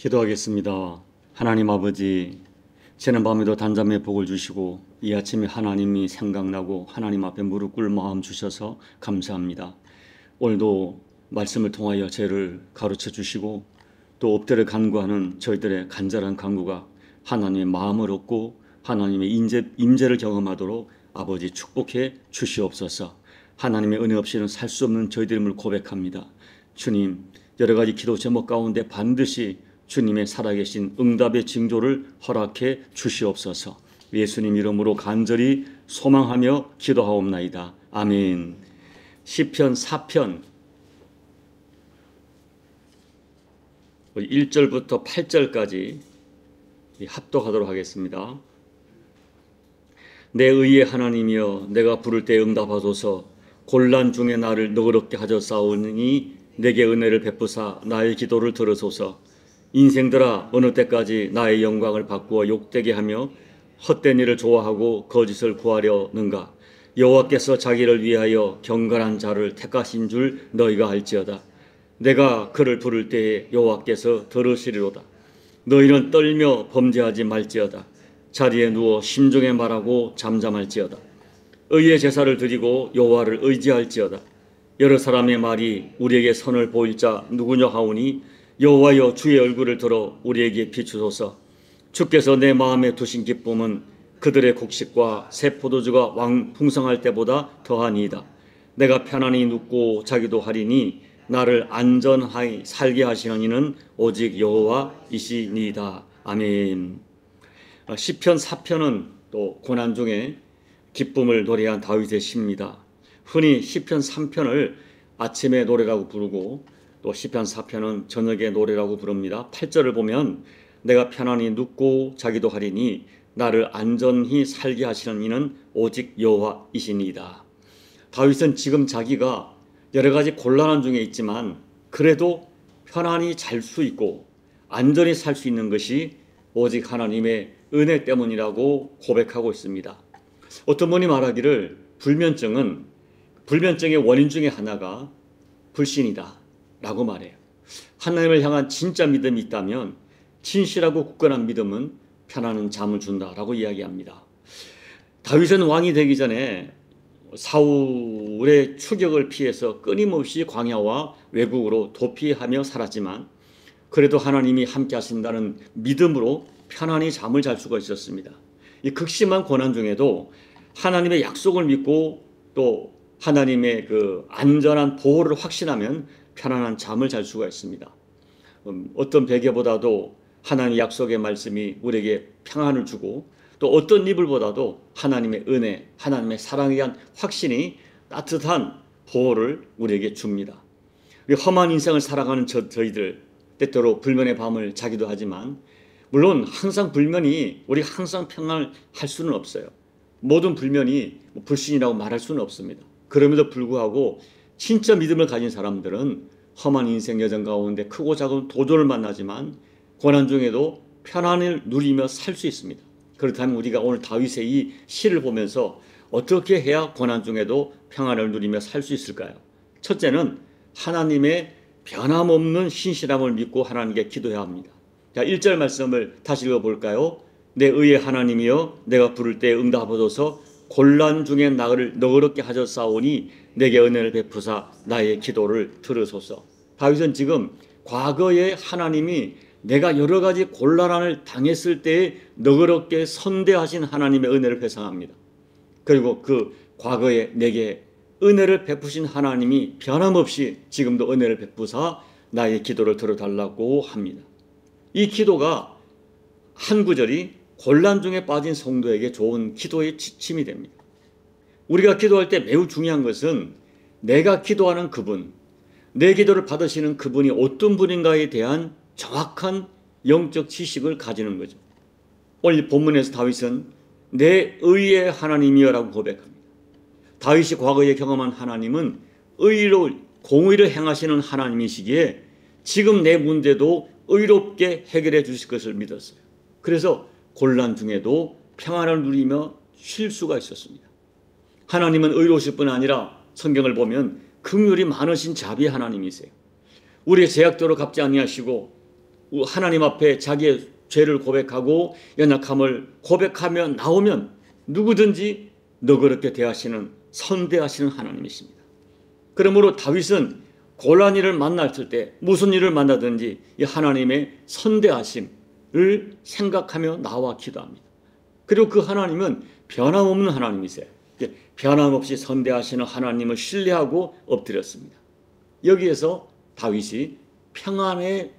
기도하겠습니다. 하나님 아버지, 새는 밤에도 단잠의 복을 주시고 이 아침에 하나님이 생각나고 하나님 앞에 무릎 꿇을 마음 주셔서 감사합니다. 오늘도 말씀을 통하여 죄를 가르쳐 주시고 또 엎드려 간구하는 저희들의 간절한 간구가 하나님의 마음을 얻고 하나님의 임재를 경험하도록 아버지 축복해 주시옵소서. 하나님의 은혜 없이는 살 수 없는 저희들임을 고백합니다. 주님, 여러 가지 기도 제목 가운데 반드시 주님의 살아계신 응답의 징조를 허락해 주시옵소서. 예수님 이름으로 간절히 소망하며 기도하옵나이다. 아멘. 시편 4편 1절부터 8절까지 합독하도록 하겠습니다. 내 의의 하나님이여, 내가 부를 때 응답하소서. 곤란 중에 나를 너그럽게 하셨사오니 내게 은혜를 베푸사 나의 기도를 들으소서. 인생들아, 어느 때까지 나의 영광을 바꾸어 욕되게 하며 헛된 일을 좋아하고 거짓을 구하려는가. 여호와께서 자기를 위하여 경건한 자를 택하신 줄 너희가 알지어다. 내가 그를 부를 때에 여호와께서 들으시리로다. 너희는 떨며 범죄하지 말지어다. 자리에 누워 심중에 말하고 잠잠할지어다. 의의 제사를 드리고 여호와를 의지할지어다. 여러 사람의 말이 우리에게 선을 보일 자 누구냐 하오니 여호와여, 주의 얼굴을 들어 우리에게 비추소서. 주께서 내 마음에 두신 기쁨은 그들의 곡식과 새 포도주가 풍성할 때보다 더하니이다. 내가 편안히 눕고 자기도 하리니 나를 안전하게 살게 하시는 이는 오직 여호와이시니이다. 아멘. 시편 4편은 또 고난 중에 기쁨을 노래한 다윗의 시입니다. 흔히 시편 3편을 아침의 노래라고 부르고 또 시편 4편은 저녁의 노래라고 부릅니다. 8절을 보면 내가 편안히 눕고 자기도 하리니 나를 안전히 살게 하시는 이는 오직 여호와이시니이다. 다윗은 지금 자기가 여러 가지 곤란한 중에 있지만 그래도 편안히 잘 수 있고 안전히 살 수 있는 것이 오직 하나님의 은혜 때문이라고 고백하고 있습니다. 어떤 분이 말하기를 불면증의 원인 중에 하나가 불신이다 라고 말해요. 하나님을 향한 진짜 믿음이 있다면 진실하고 굳건한 믿음은 편안한 잠을 준다라고 이야기합니다. 다윗은 왕이 되기 전에 사울의 추격을 피해서 끊임없이 광야와 외국으로 도피하며 살았지만 그래도 하나님이 함께 하신다는 믿음으로 편안히 잠을 잘 수가 있었습니다. 이 극심한 고난 중에도 하나님의 약속을 믿고 또 하나님의 그 안전한 보호를 확신하면 편안한 잠을 잘 수가 있습니다. 어떤 베개보다도 하나님의 약속의 말씀이 우리에게 평안을 주고 또 어떤 이불보다도 하나님의 은혜, 하나님의 사랑에 대한 확신이 따뜻한 보호를 우리에게 줍니다. 우리 험한 인생을 살아가는 저희들 때때로 불면의 밤을 자기도 하지만 물론 항상 불면이 우리가 항상 평안을 할 수는 없어요. 모든 불면이 불신이라고 말할 수는 없습니다. 그럼에도 불구하고 진짜 믿음을 가진 사람들은 험한 인생 여정 가운데 크고 작은 도전을 만나지만 고난 중에도 편안을 누리며 살 수 있습니다. 그렇다면 우리가 오늘 다윗의 이 시를 보면서 어떻게 해야 고난 중에도 평안을 누리며 살 수 있을까요? 첫째는 하나님의 변함없는 신실함을 믿고 하나님께 기도해야 합니다. 자, 1절 말씀을 다시 읽어볼까요? 내 의의 하나님이여, 내가 부를 때 응답하소서. 곤란 중에 나를 너그럽게 하셨사오니 내게 은혜를 베푸사 나의 기도를 들으소서. 다윗은 지금 과거에 하나님이 내가 여러 가지 곤란함을 당했을 때에 너그럽게 선대하신 하나님의 은혜를 회상합니다. 그리고 그 과거에 내게 은혜를 베푸신 하나님이 변함없이 지금도 은혜를 베푸사 나의 기도를 들어달라고 합니다. 이 기도가 한 구절이 곤란 중에 빠진 성도에게 좋은 기도의 지침이 됩니다. 우리가 기도할 때 매우 중요한 것은 내가 기도하는 그분, 내 기도를 받으시는 그분이 어떤 분인가에 대한 정확한 영적 지식을 가지는 거죠. 오늘 본문에서 다윗은 내 의의 하나님이여라고 고백합니다. 다윗이 과거에 경험한 하나님은 공의를 행하시는 하나님이시기에 지금 내 문제도 의롭게 해결해 주실 것을 믿었어요. 그래서 곤란 중에도 평안을 누리며 쉴 수가 있었습니다. 하나님은 의로우실 뿐 아니라 성경을 보면 긍휼이 많으신 자비의 하나님이세요. 우리의 죄악대로 갚지 아니하시고 하나님 앞에 자기의 죄를 고백하고 연약함을 고백하며 나오면 누구든지 너그럽게 대하시는 선대하시는 하나님이십니다. 그러므로 다윗은 곤란 일을 만났을 때 무슨 일을 만나든지 이 하나님의 선대하심을 생각하며 나와 기도합니다. 그리고 그 하나님은 변함없는 하나님이세요. 변함없이 선대하시는 하나님을 신뢰하고 엎드렸습니다. 여기에서 다윗이 평안의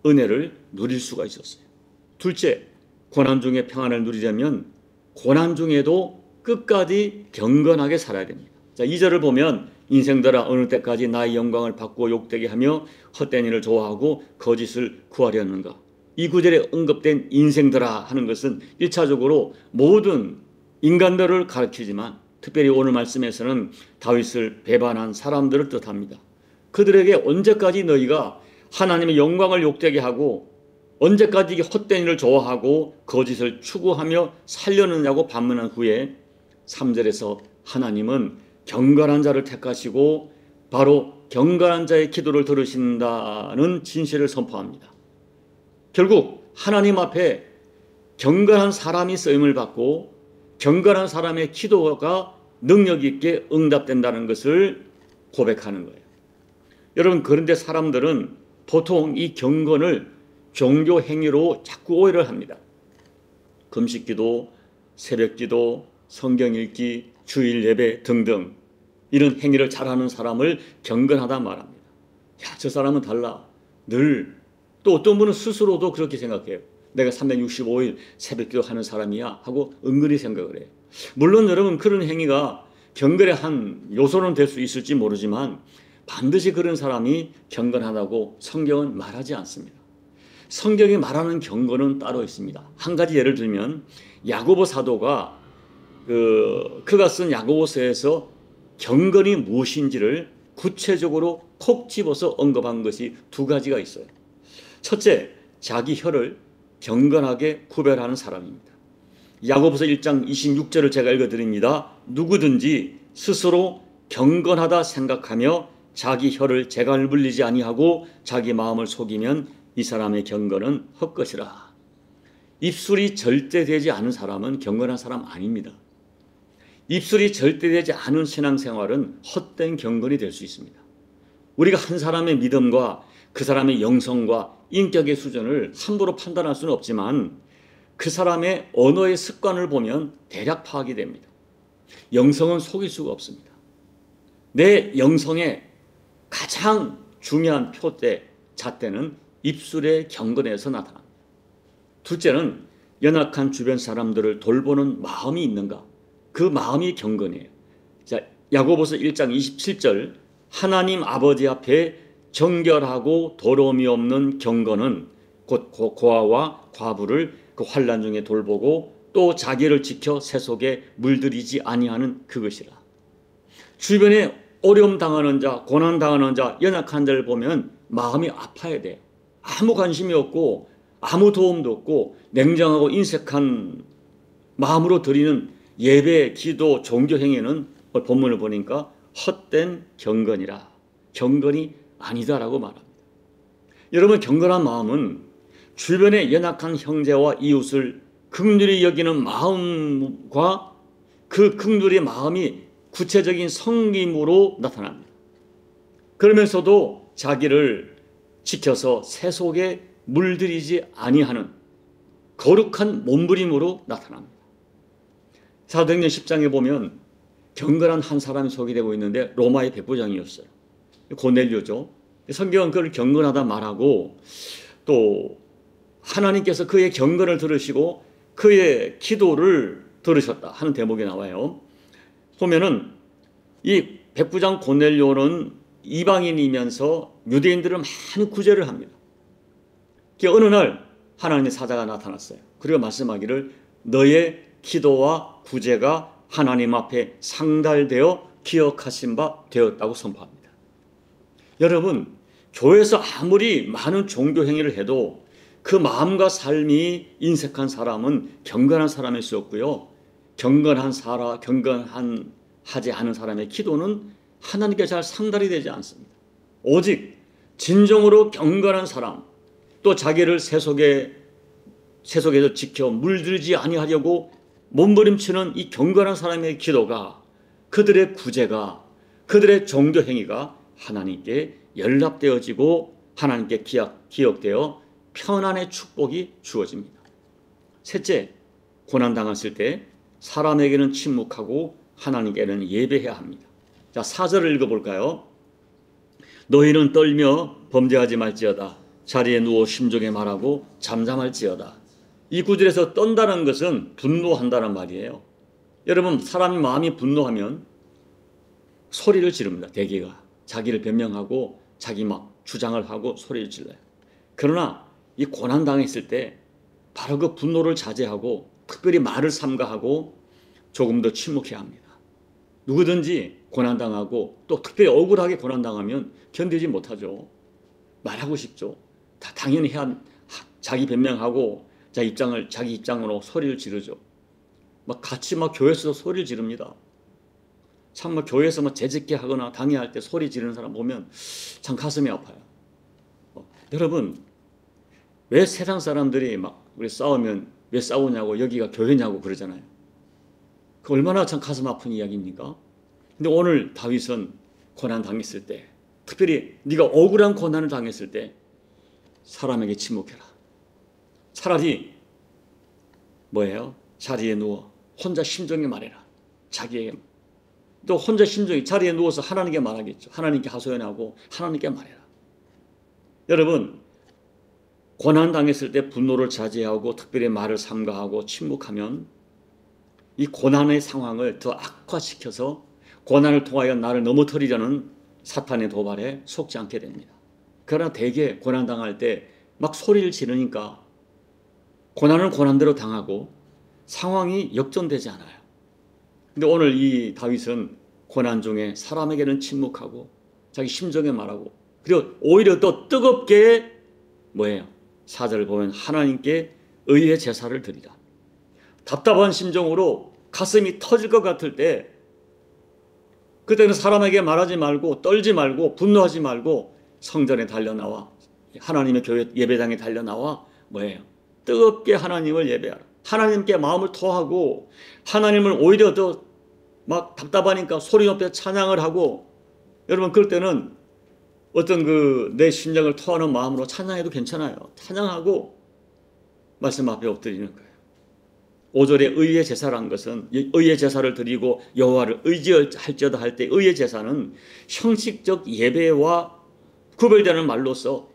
은혜를 누릴 수가 있었어요. 둘째, 고난 중에 평안을 누리려면 고난 중에도 끝까지 경건하게 살아야 됩니다. 자, 2절을 보면 인생들아 어느 때까지 나의 영광을 받고 욕되게 하며 헛된 일을 좋아하고 거짓을 구하려는가. 이 구절에 언급된 인생들아 하는 것은 1차적으로 모든 인간들을 가르치지만 특별히 오늘 말씀에서는 다윗을 배반한 사람들을 뜻합니다. 그들에게 언제까지 너희가 하나님의 영광을 욕되게 하고 언제까지 헛된 일을 좋아하고 거짓을 추구하며 살려느냐고 반문한 후에 3절에서 하나님은 경건한 자를 택하시고 바로 경건한 자의 기도를 들으신다는 진실을 선포합니다. 결국 하나님 앞에 경건한 사람이 쓰임을 받고 경건한 사람의 기도가 능력 있게 응답된다는 것을 고백하는 거예요. 여러분, 그런데 사람들은 보통 이 경건을 종교 행위로 자꾸 오해를 합니다. 금식기도, 새벽기도, 성경 읽기, 주일 예배 등등 이런 행위를 잘하는 사람을 경건하다 말합니다. 야, 저 사람은 달라. 늘 또 어떤 분은 스스로도 그렇게 생각해요. 내가 365일 새벽기도 하는 사람이야 하고 은근히 생각을 해요. 물론 여러분 그런 행위가 경건의 한 요소는 될 수 있을지 모르지만 반드시 그런 사람이 경건하다고 성경은 말하지 않습니다. 성경이 말하는 경건은 따로 있습니다. 한 가지 예를 들면 야고보 사도가 그가 쓴 야고보서에서 경건이 무엇인지를 구체적으로 콕 집어서 언급한 것이 두 가지가 있어요. 첫째, 자기 혀를 경건하게 구별하는 사람입니다. 야고보서 1장 26절을 제가 읽어드립니다. 누구든지 스스로 경건하다 생각하며 자기 혀를 재갈 물리지 아니하고 자기 마음을 속이면 이 사람의 경건은 헛것이라. 입술이 절대 되지 않은 사람은 경건한 사람 아닙니다. 입술이 절대 되지 않은 신앙생활은 헛된 경건이 될 수 있습니다. 우리가 한 사람의 믿음과 그 사람의 영성과 인격의 수준을 함부로 판단할 수는 없지만 그 사람의 언어의 습관을 보면 대략 파악이 됩니다. 영성은 속일 수가 없습니다. 내 영성의 가장 중요한 표대, 잣대는 입술의 경건에서 나타납니다. 둘째는 연약한 주변 사람들을 돌보는 마음이 있는가? 그 마음이 경건이에요. 자, 야고보서 1장 27절 하나님 아버지 앞에 정결하고 더러움이 없는 경건은 곧 고아와 과부를 그 환난 중에 돌보고 또 자기를 지켜 새 속에 물들이지 아니하는 그것이라. 주변에 어려움 당하는 자, 고난 당하는 자, 연약한 자를 보면 마음이 아파야 돼요. 아무 관심이 없고 아무 도움도 없고 냉정하고 인색한 마음으로 드리는 예배, 기도, 종교 행위는 본문을 보니까 헛된 경건이라. 경건이 아니다라고 말합니다. 여러분, 경건한 마음은 주변의 연약한 형제와 이웃을 긍휼히 여기는 마음과 그 긍휼의 마음이 구체적인 성김으로 나타납니다. 그러면서도 자기를 지켜서 새 속에 물들이지 아니하는 거룩한 몸부림으로 나타납니다. 사도행전 10장에 보면 경건한 한 사람이 소개되고 있는데 로마의 백부장이었어요. 고넬료죠. 성경은 그를 경건하다 말하고 또 하나님께서 그의 경건을 들으시고 그의 기도를 들으셨다 하는 대목이 나와요. 보면은 이 백부장 고넬료는 이방인이면서 유대인들을 많이 구제를 합니다. 어느 날 하나님의 사자가 나타났어요. 그리고 말씀하기를 너의 기도와 구제가 하나님 앞에 상달되어 기억하신 바 되었다고 선포합니다. 여러분, 교회에서 아무리 많은 종교 행위를 해도 그 마음과 삶이 인색한 사람은 경건한 사람일 수 없고요. 경건하지 않은 사람의 기도는 하나님께 잘 상달이 되지 않습니다. 오직 진정으로 경건한 사람, 또 자기를 세속에서 지켜 물들지 아니하려고 몸부림치는 이 경건한 사람의 기도가, 그들의 구제가, 그들의 종교 행위가 하나님께 연락되어지고 하나님께 기억되어 평안의 축복이 주어집니다. 셋째, 고난당했을 때 사람에게는 침묵하고 하나님께는 예배해야 합니다. 자, 4절을 읽어볼까요? 너희는 떨며 범죄하지 말지어다. 자리에 누워 심중에 말하고 잠잠할지어다. 이 구절에서 떤다는 것은 분노한다는 말이에요. 여러분, 사람이 마음이 분노하면 소리를 지릅니다. 대개가 자기를 변명하고 자기 막 주장을 하고 소리를 질러요. 그러나 이 고난당했을 때 바로 그 분노를 자제하고 특별히 말을 삼가하고 조금 더 침묵해야 합니다. 누구든지 고난당하고 또 특별히 억울하게 고난당하면 견디지 못하죠. 말하고 싶죠. 다 당연히 자기 변명하고 자기 입장으로 소리를 지르죠. 같이 교회에서도 소리를 지릅니다. 참 교회에서 재짓게 하거나 당회할 때 소리 지르는 사람 보면 참 가슴이 아파요. 여러분, 왜 세상 사람들이 우리 싸우면 왜 싸우냐고, 여기가 교회냐고 그러잖아요. 그 얼마나 참 가슴 아픈 이야기입니까? 근데 오늘 다윗은 고난 당했을 때, 특별히 네가 억울한 고난을 당했을 때 사람에게 침묵해라. 차라리 뭐예요? 자리에 누워 혼자 심정에 말해라. 자기에게. 또 혼자 심정에 자리에 누워서 하나님께 말하겠죠. 하나님께 하소연하고 하나님께 말해라. 여러분, 고난 당했을 때 분노를 자제하고 특별히 말을 삼가하고 침묵하면 이 고난의 상황을 더 악화시켜서 고난을 통하여 나를 넘어뜨리려는 사탄의 도발에 속지 않게 됩니다. 그러나 대개 고난 당할 때 소리를 지르니까 고난은 고난대로 당하고 상황이 역전되지 않아요. 근데 오늘 이 다윗은 고난 중에 사람에게는 침묵하고 자기 심정에 말하고, 그리고 오히려 더 뜨겁게 뭐예요? 4절을 보면 하나님께 의의 제사를 드리라. 답답한 심정으로 가슴이 터질 것 같을 때 그때는 사람에게 말하지 말고 떨지 말고 분노하지 말고 성전에 달려나와 하나님의 교회 예배당에 달려나와 뭐예요? 뜨겁게 하나님을 예배하라. 하나님께 마음을 토하고 하나님을 오히려 더 답답하니까 소리 높여 찬양을 하고, 여러분 그럴 때는 어떤 내 심정을 토하는 마음으로 찬양해도 괜찮아요. 찬양하고 말씀 앞에 엎드리는 거예요. 5절에 의의 제사란 것은 의의 제사를 드리고 여호와를 의지할지어다 할 때 의의 제사는 형식적 예배와 구별되는 말로서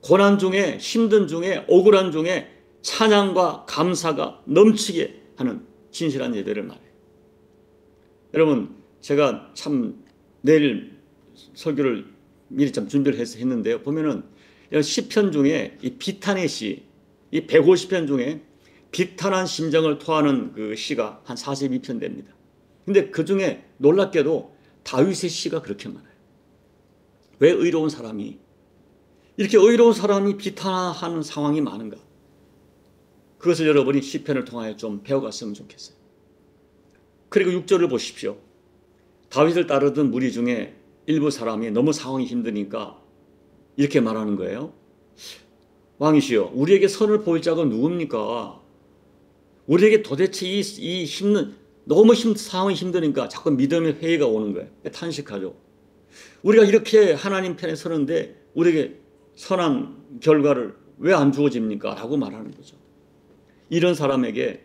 고난 중에, 힘든 중에, 억울한 중에 찬양과 감사가 넘치게 하는 진실한 예배를 말해요. 여러분, 제가 참 내일 설교를 미리 좀 준비를 했는데요. 보면은 시편 중에 이 비탄의 시, 이 150편 중에 비탄한 심정을 토하는 그 시가 한 42편 됩니다. 근데 그 중에 놀랍게도 다윗의 시가 그렇게 많아요. 왜 의로운 사람이, 이렇게 의로운 사람이 비탄하는 상황이 많은가? 그것을 여러분이 시편을 통하여 좀 배워갔으면 좋겠어요. 그리고 6절을 보십시오. 다윗을 따르던 무리 중에 일부 사람이 너무 상황이 힘드니까 이렇게 말하는 거예요. 왕이시여, 우리에게 선을 보일 자가 누굽니까? 우리에게 도대체 이 너무 상황이 힘드니까 자꾸 믿음의 회의가 오는 거예요. 탄식하죠. 우리가 이렇게 하나님 편에 서는데 우리에게 선한 결과를 왜 안 주어집니까? 라고 말하는 거죠. 이런 사람에게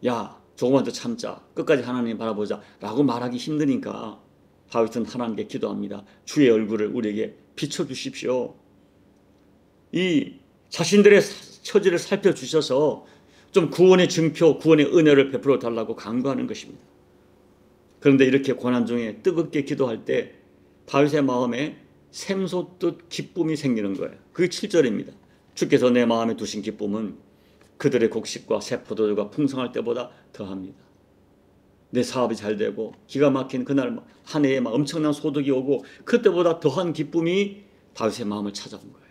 야, 조금만 더 참자, 끝까지 하나님 바라보자 라고 말하기 힘드니까 다윗은 하나님께 기도합니다. 주의 얼굴을 우리에게 비춰주십시오. 이 자신들의 처지를 살펴주셔서 좀 구원의 증표, 구원의 은혜를 베풀어 달라고 간구하는 것입니다. 그런데 이렇게 고난 중에 뜨겁게 기도할 때 다윗의 마음에 샘솟듯 기쁨이 생기는 거예요. 그게 7절입니다. 주께서 내 마음에 두신 기쁨은 그들의 곡식과 새 포도주가 풍성할 때보다 더합니다. 내 사업이 잘 되고 기가 막힌 그날 한 해에 엄청난 소득이 오고 그때보다 더한 기쁨이 다윗의 마음을 찾아온 거예요.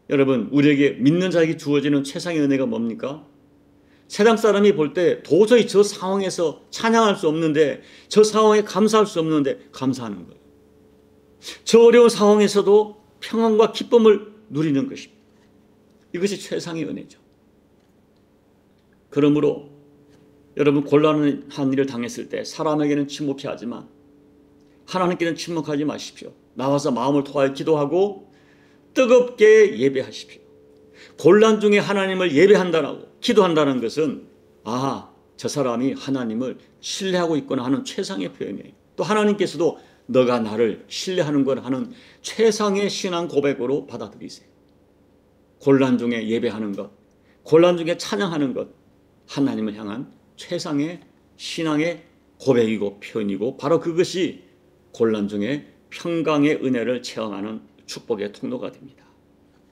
여러분, 우리에게 믿는 자에게 주어지는 최상의 은혜가 뭡니까? 세상 사람이 볼 때 도저히 저 상황에서 찬양할 수 없는데, 저 상황에 감사할 수 없는데 감사하는 거예요. 저 어려운 상황에서도 평안과 기쁨을 누리는 것입니다. 이것이 최상의 은혜죠. 그러므로 여러분, 곤란한 일을 당했을 때 사람에게는 침묵해야 하지만 하나님께는 침묵하지 마십시오. 나와서 마음을 토하여 기도하고 뜨겁게 예배하십시오. 곤란 중에 하나님을 예배한다고 기도한다는 것은 저 사람이 하나님을 신뢰하고 있구나 하는 최상의 표현이에요. 또 하나님께서도 너가 나를 신뢰하는구나 하는 최상의 신앙 고백으로 받아들이세요. 곤란 중에 예배하는 것, 곤란 중에 찬양하는 것, 하나님을 향한 최상의 신앙의 고백이고 표현이고, 바로 그것이 곤란 중에 평강의 은혜를 체험하는 축복의 통로가 됩니다.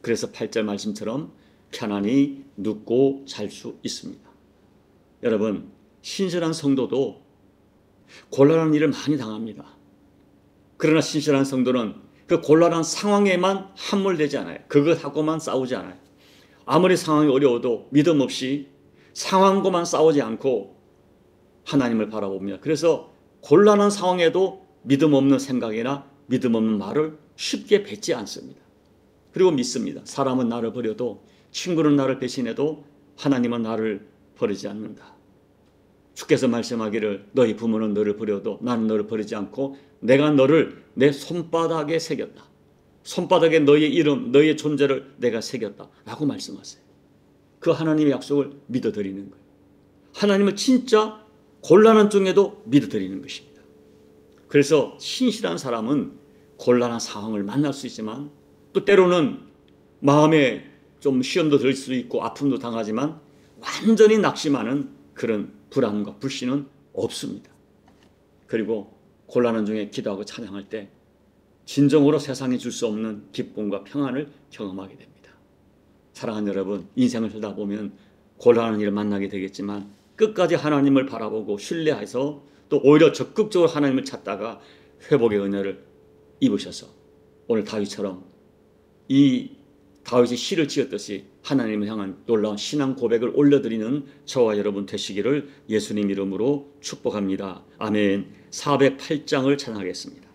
그래서 8절 말씀처럼 편안히 눕고 잘 수 있습니다. 여러분, 신실한 성도도 곤란한 일을 많이 당합니다. 그러나 신실한 성도는 그 곤란한 상황에만 함몰되지 않아요. 그것하고만 싸우지 않아요. 아무리 상황이 어려워도 믿음 없이 상황과만 싸우지 않고 하나님을 바라봅니다. 그래서 곤란한 상황에도 믿음 없는 생각이나 믿음 없는 말을 쉽게 뱉지 않습니다. 그리고 믿습니다. 사람은 나를 버려도, 친구는 나를 배신해도 하나님은 나를 버리지 않는다. 주께서 말씀하기를 너희 부모는 너를 버려도 나는 너를 버리지 않고 내가 너를 내 손바닥에 새겼다. 손바닥에 너의 이름, 너의 존재를 내가 새겼다 라고 말씀하세요. 그 하나님의 약속을 믿어드리는 거예요. 하나님을 진짜 곤란한 중에도 믿어드리는 것입니다. 그래서 신실한 사람은 곤란한 상황을 만날 수 있지만, 또 때로는 마음에 좀 시험도 들 수 있고 아픔도 당하지만 완전히 낙심하는 그런 불안과 불신은 없습니다. 그리고 곤란한 중에 기도하고 찬양할 때 진정으로 세상에 줄 수 없는 기쁨과 평안을 경험하게 됩니다. 사랑하는 여러분, 인생을 살다 보면 곤란한 일을 만나게 되겠지만 끝까지 하나님을 바라보고 신뢰해서 또 오히려 적극적으로 하나님을 찾다가 회복의 은혜를 입으셔서 오늘 다윗처럼 이 다윗이 시를 지었듯이 하나님을 향한 놀라운 신앙 고백을 올려드리는 저와 여러분 되시기를 예수님 이름으로 축복합니다. 아멘. 408장을 찬양하겠습니다.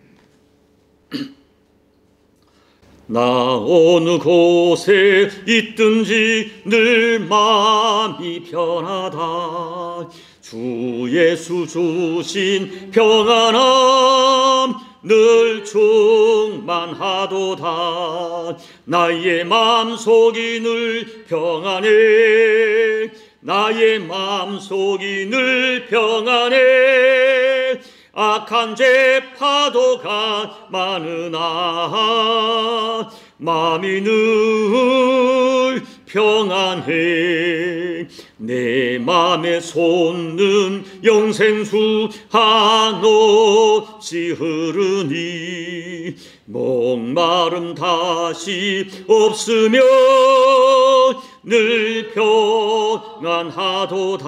나 어느 곳에 있든지 늘 마음이 편하다. 주 예수 주신 평안함 늘 충만하도다. 나의 마음속이 늘 평안해. 나의 마음속이 늘 평안해. 악한 죄 파도가 많으나 마음이 늘 평안해. 내 맘에 솟는 영생수 한없이 흐르니 목마름 다시 없으며 늘 평안하도다.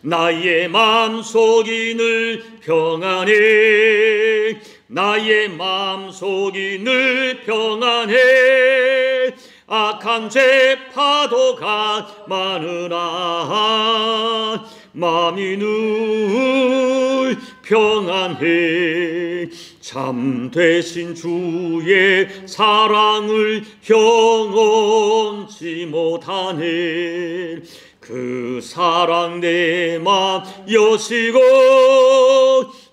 나의 맘속이 늘 평안해. 나의 맘속이 늘 평안해. 악한 죄 파도가 많으나 마음이 늘 평안해. 참되신 주의 사랑을 경험치 못하네. 그 사랑 내 맘 여시고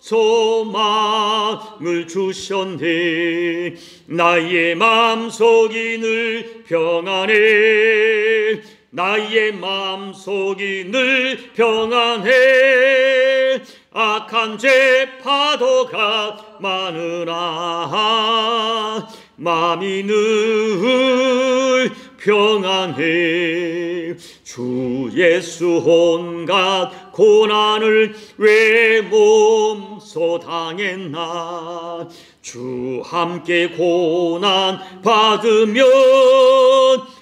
소망을 주셨네. 나의 맘속이 늘 평안해. 나의 맘속이 늘 평안해. 악한 죄 파도가 많으나 마음이 늘 평안해. 주 예수 온갖 고난을 왜 몸소 당했나. 주 함께 고난 받으면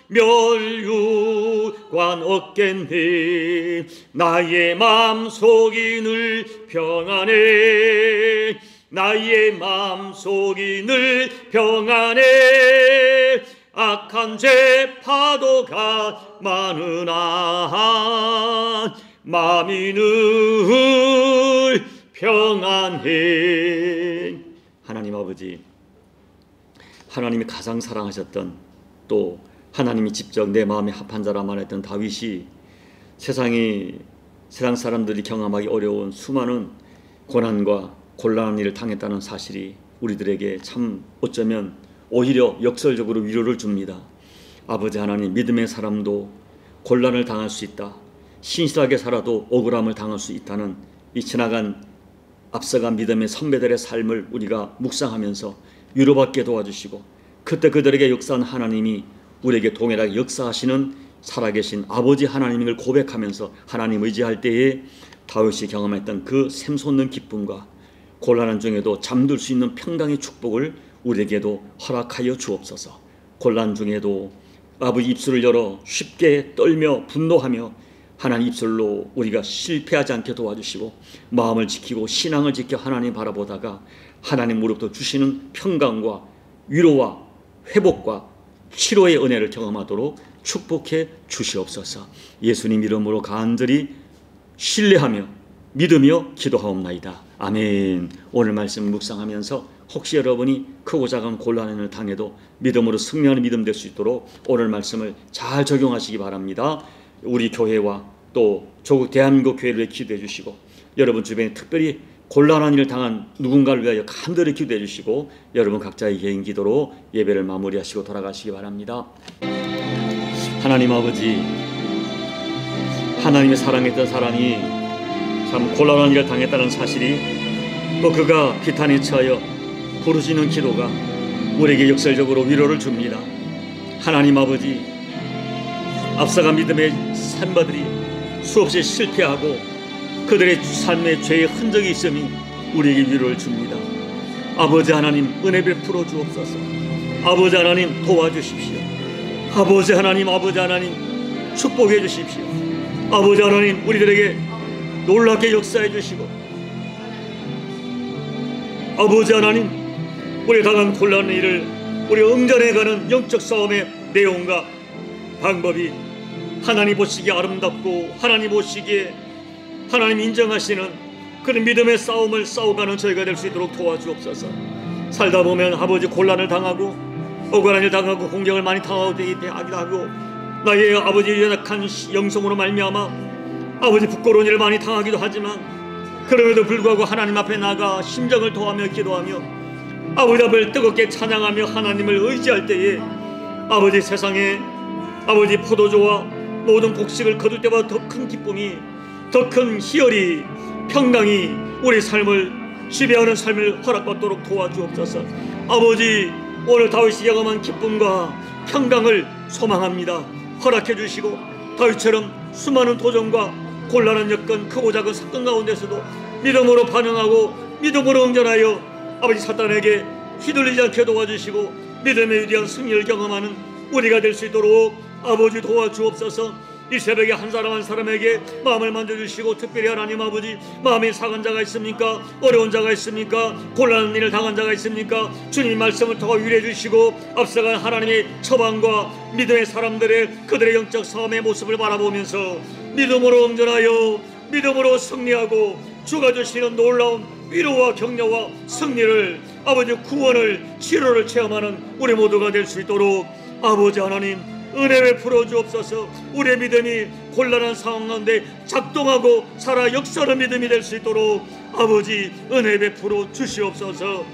멸류관 얻겠네. 나의 맘속이 늘 평안해. 나의 맘속이 늘 평안해. 악한 죄 파도가 많으나 마음이 늘 평안해. 하나님 아버지, 하나님이 가장 사랑하셨던 또 하나님이 직접 내 마음에 합한 자라 말했던 다윗이 세상 사람들이 경험하기 어려운 수많은 고난과 곤란한 일을 당했다는 사실이 우리들에게 참 어쩌면 오히려 역설적으로 위로를 줍니다. 아버지 하나님, 믿음의 사람도 곤란을 당할 수 있다. 신실하게 살아도 억울함을 당할 수 있다는 이 지나간 앞서간 믿음의 선배들의 삶을 우리가 묵상하면서 위로받게 도와주시고, 그때 그들에게 역사한 하나님이 우리에게 동일하게 역사하시는 살아계신 아버지 하나님을 고백하면서 하나님 의지할 때에 다윗이 경험했던 그 샘솟는 기쁨과 곤란한 중에도 잠들 수 있는 평강의 축복을 우리에게도 허락하여 주옵소서. 곤란 중에도 아버지 입술을 열어 쉽게 떨며 분노하며 하나님 입술로 우리가 실패하지 않게 도와주시고, 마음을 지키고 신앙을 지켜 하나님 바라보다가 하나님으로부터 주시는 평강과 위로와 회복과 치료의 은혜를 경험하도록 축복해 주시옵소서. 예수님 이름으로 간절히 신뢰하며 믿으며 기도하옵나이다. 아멘. 오늘 말씀 묵상하면서 혹시 여러분이 크고 작은 곤란을 당해도 믿음으로 승리하는 믿음 될 수 있도록 오늘 말씀을 잘 적용하시기 바랍니다. 우리 교회와 또 조국 대한민국 교회를 기도해 주시고, 여러분 주변에 특별히 곤란한 일을 당한 누군가를 위하여 간절히 기도해 주시고, 여러분 각자의 개인 기도로 예배를 마무리하시고 돌아가시기 바랍니다. 하나님 아버지, 하나님의 사랑했던 사람이 참 곤란한 일을 당했다는 사실이, 또 그가 비탄에 처하여 부르짖는 기도가 우리에게 역설적으로 위로를 줍니다. 하나님 아버지, 앞서간 믿음의 산바들이 수없이 실패하고 그들의 삶에 죄의 흔적이 있음이 우리에게 위로를 줍니다. 아버지 하나님, 은혜 베풀어 주옵소서. 아버지 하나님, 도와주십시오. 아버지 하나님, 축복해 주십시오. 아버지 하나님, 우리들에게 놀랍게 역사해 주시고, 아버지 하나님, 우리 당한 곤란한 일을 우리 응전해가는 영적 싸움의 내용과 방법이 하나님 보시기에 아름답고 하나님 보시기에 하나님 인정하시는 그런 믿음의 싸움을 싸워가는 저희가 될 수 있도록 도와주옵소서. 살다 보면 아버지 곤란을 당하고 억울한 일 당하고 공경을 많이 당하기도 하고, 나의 아버지 연약한 영성으로 말미암아 아버지 부끄러운 일을 많이 당하기도 하지만, 그럼에도 불구하고 하나님 앞에 나가 심정을 토하며 기도하며 아버지 앞을 뜨겁게 찬양하며 하나님을 의지할 때에 아버지 세상에 아버지 포도주와 모든 곡식을 거둘 때보다 더 큰 기쁨이, 더 큰 희열이, 평강이 우리 삶을 지배하는 삶을 허락받도록 도와주옵소서. 아버지, 오늘 다윗이 경험한 기쁨과 평강을 소망합니다. 허락해 주시고, 다윗처럼 수많은 도전과 곤란한 여건, 크고 작은 사건 가운데서도 믿음으로 반응하고 믿음으로 응전하여 아버지 사탄에게 휘둘리지 않게 도와주시고 믿음의 위대한 승리를 경험하는 우리가 될 수 있도록 아버지 도와주옵소서. 이 새벽에 한 사람 한 사람에게 마음을 만져주시고, 특별히 하나님 아버지, 마음에 상한 자가 있습니까? 어려운 자가 있습니까? 곤란한 일을 당한 자가 있습니까? 주님 말씀을 통해 위로해 주시고, 앞서간 하나님의 처방과 믿음의 사람들의 그들의 영적 싸움의 모습을 바라보면서 믿음으로 응전하여 믿음으로 승리하고 주가 주시는 놀라운 위로와 격려와 승리를, 아버지 구원을, 치료를 체험하는 우리 모두가 될 수 있도록 아버지 하나님 은혜 베풀어 주옵소서. 우리의 믿음이 곤란한 상황 가운데 작동하고 살아 역사하는 믿음이 될 수 있도록 아버지 은혜 베풀어 주시옵소서.